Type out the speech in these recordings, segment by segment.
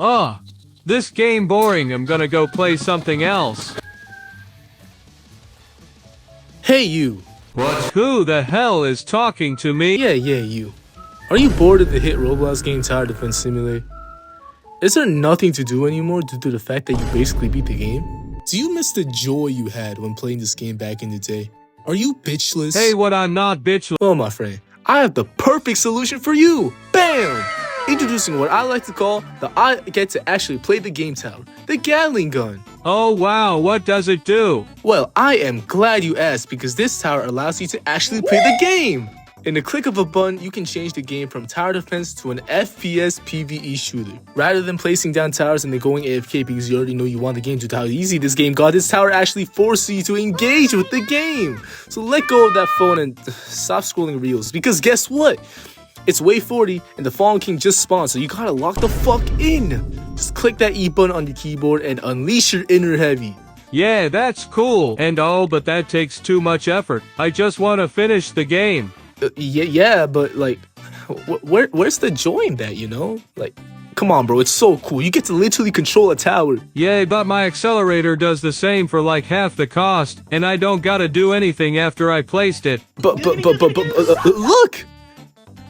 Ugh, this game boring. I'm gonna go play something else. Hey you! What? Who the hell is talking to me? Yeah, you. Are you bored of the hit Roblox game Tower Defense Simulator? Is there nothing to do anymore due to the fact that you basically beat the game? Do you miss the joy you had when playing this game back in the day? Are you bitchless? Hey, what? I'm not bitchless. Well, my friend, I have the perfect solution for you! BAM! Introducing what I like to call the I get to actually play the game tower, the Gatling Gun. Oh wow, what does it do? Well, I am glad you asked because this tower allows you to actually play the game. In the click of a button, you can change the game from tower defense to an FPS PvE shooter. Rather than placing down towers and then going AFK because you already know you want the game due to how easy this game got, this tower actually forces you to engage with the game. So let go of that phone and stop scrolling reels because guess what? It's wave 40 and the Fallen King just spawned, so you gotta lock the fuck in. Just click that E button on your keyboard and unleash your inner heavy. Yeah, that's cool and all, but that takes too much effort. I just want to finish the game. Yeah, but like, where's the joy in that, you know? Like, come on, bro, it's so cool. You get to literally control a tower. Yeah, but my accelerator does the same for like half the cost, and I don't gotta do anything after I placed it. But look!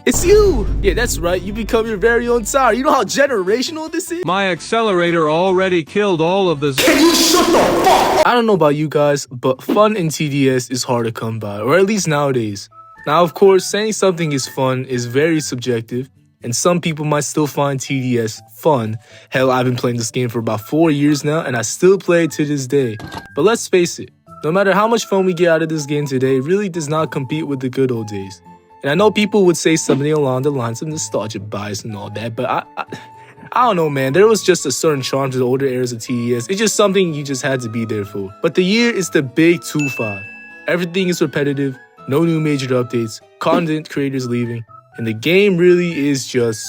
It's you! Yeah, that's right, you become your very own tower. You know how generational this is? My accelerator already killed all of the— Can you shut the fuck up? I don't know about you guys, but fun in TDS is hard to come by, or at least nowadays. Now, of course, saying something is fun is very subjective, and some people might still find TDS fun. Hell, I've been playing this game for about 4 years now, and I still play it to this day. But let's face it, no matter how much fun we get out of this game today, it really does not compete with the good old days. And I know people would say something along the lines of nostalgia bias and all that, but I don't know, man. There was just a certain charm to the older eras of TDS. It's just something you just had to be there for. But the year is the big 2-5. Everything is repetitive, no new major updates, content creators leaving, and the game really is just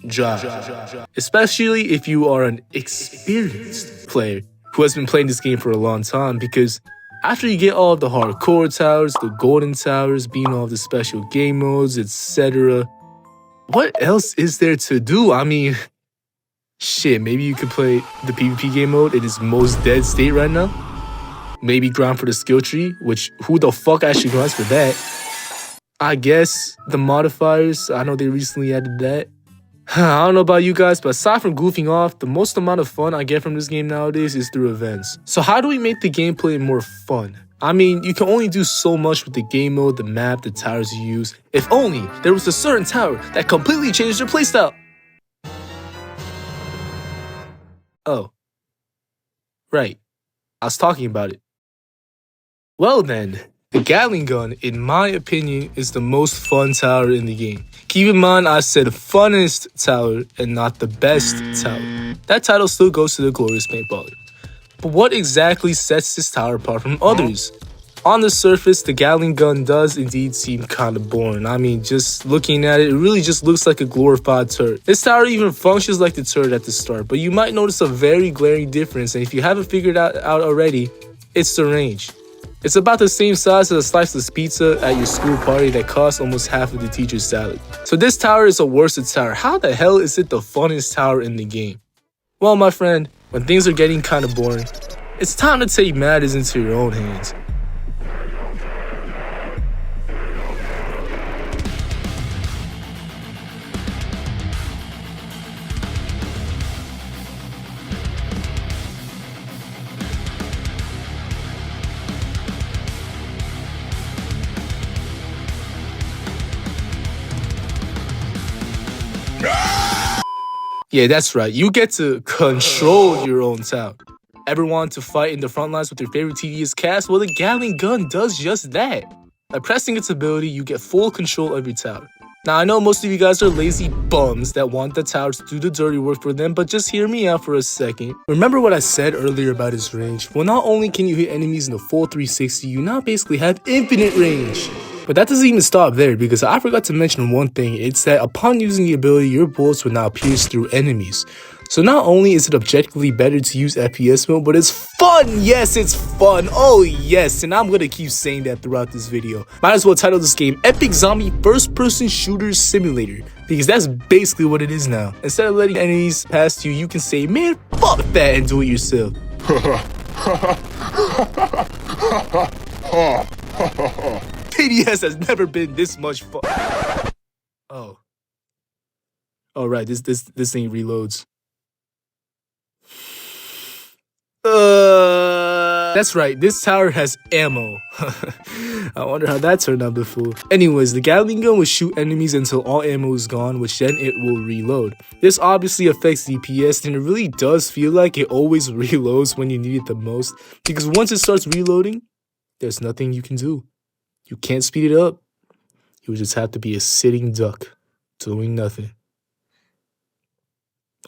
dry. Especially if you are an experienced player who has been playing this game for a long time, because after you get all of the hardcore towers, the golden towers, being all of the special game modes, etc., what else is there to do? I mean, shit, maybe you could play the PvP game mode in its most dead state right now. Maybe grind for the skill tree, which who the fuck actually grinds for that? I guess the modifiers, I know they recently added that. I don't know about you guys, but aside from goofing off, the most amount of fun I get from this game nowadays is through events. So how do we make the gameplay more fun? I mean, you can only do so much with the game mode, the map, the towers you use. If only there was a certain tower that completely changed your playstyle. Oh. Right. I was talking about it. Well then, the Gatling Gun, in my opinion, is the most fun tower in the game. Keep in mind I said funnest tower and not the best tower. That title still goes to the glorious paintballer. But what exactly sets this tower apart from others? On the surface, the Gatling Gun does indeed seem kind of boring. I mean, just looking at it, it really just looks like a glorified turret. This tower even functions like the turret at the start, but you might notice a very glaring difference, and if you haven't figured out already, it's the range. It's about the same size as a sliceless pizza at your school party that costs almost half of the teacher's salary. So this tower is a worsted tower. How the hell is it the funnest tower in the game? Well, my friend, when things are getting kind of boring, it's time to take matters into your own hands. Yeah, that's right. You get to control your own tower. Ever want to fight in the front lines with your favorite TDS cast? Well, the Gatling Gun does just that. By pressing its ability, you get full control of your tower. Now, I know most of you guys are lazy bums that want the tower to do the dirty work for them, but just hear me out for a second. Remember what I said earlier about its range? Well, not only can you hit enemies in a full 360, you now basically have infinite range. But that doesn't even stop there, because I forgot to mention one thing. It's that upon using the ability, your bullets will now pierce through enemies. So not only is it objectively better to use FPS mode, but it's fun! Yes, it's fun! Oh yes, and I'm gonna keep saying that throughout this video. Might as well title this game Epic Zombie First Person Shooter Simulator, because that's basically what it is now. Instead of letting enemies past you, you can say, man, fuck that, and do it yourself. TDS has never been this much fun. Oh. Oh right, this thing reloads. That's right, this tower has ammo. I wonder how that turned out before. Anyways, the Gatling gun will shoot enemies until all ammo is gone, which then it will reload. This obviously affects DPS, and it really does feel like it always reloads when you need it the most, because once it starts reloading, there's nothing you can do. You can't speed it up. You would just have to be a sitting duck, doing nothing.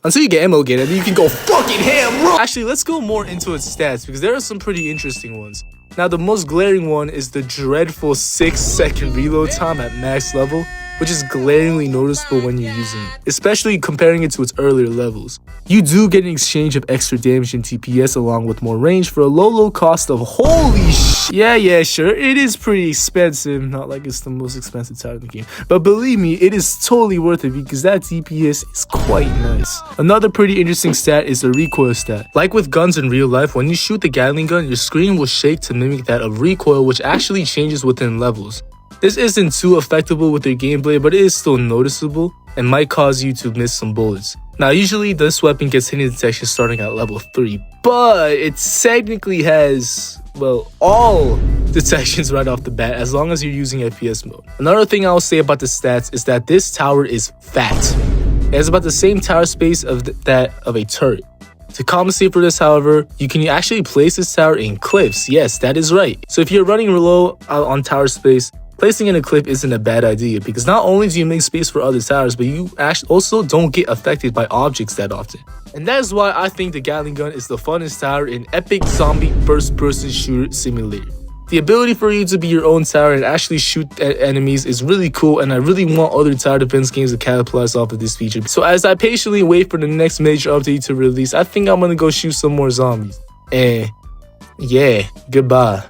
Until you get ammo again, and then you can go fucking ham, bro! Actually, let's go more into its stats, because there are some pretty interesting ones. Now, the most glaring one is the dreadful 6-second reload time at max level, which is glaringly noticeable when you're using it, especially comparing it to its earlier levels. You do get an exchange of extra damage and TPS along with more range for a low cost of holy sh. Yeah, sure, it is pretty expensive, not like it's the most expensive tower in the game, but believe me, it is totally worth it because that DPS is quite nice. Another pretty interesting stat is the recoil stat. Like with guns in real life, when you shoot the Gatling gun, your screen will shake to mimic that of recoil, which actually changes within levels. This isn't too affectable with your gameplay, but it is still noticeable and might cause you to miss some bullets. Now, usually this weapon gets hitting detection starting at level 3, but it technically has, well, all detections right off the bat as long as you're using FPS mode. Another thing I'll say about the stats is that this tower is fat. It has about the same tower space of that of a turret. To compensate for this, however, you can actually place this tower in cliffs. Yes, that is right. So if you're running low on tower space, placing in a cliff isn't a bad idea, because not only do you make space for other towers, but you also don't get affected by objects that often. And that is why I think the Gatling gun is the funnest tower in Epic Zombie First Person Shooter Simulator. The ability for you to be your own tower and actually shoot at enemies is really cool, and I really want other tower defense games to capitalize off of this feature. So as I patiently wait for the next major update to release, I think I'm gonna go shoot some more zombies. And yeah, goodbye.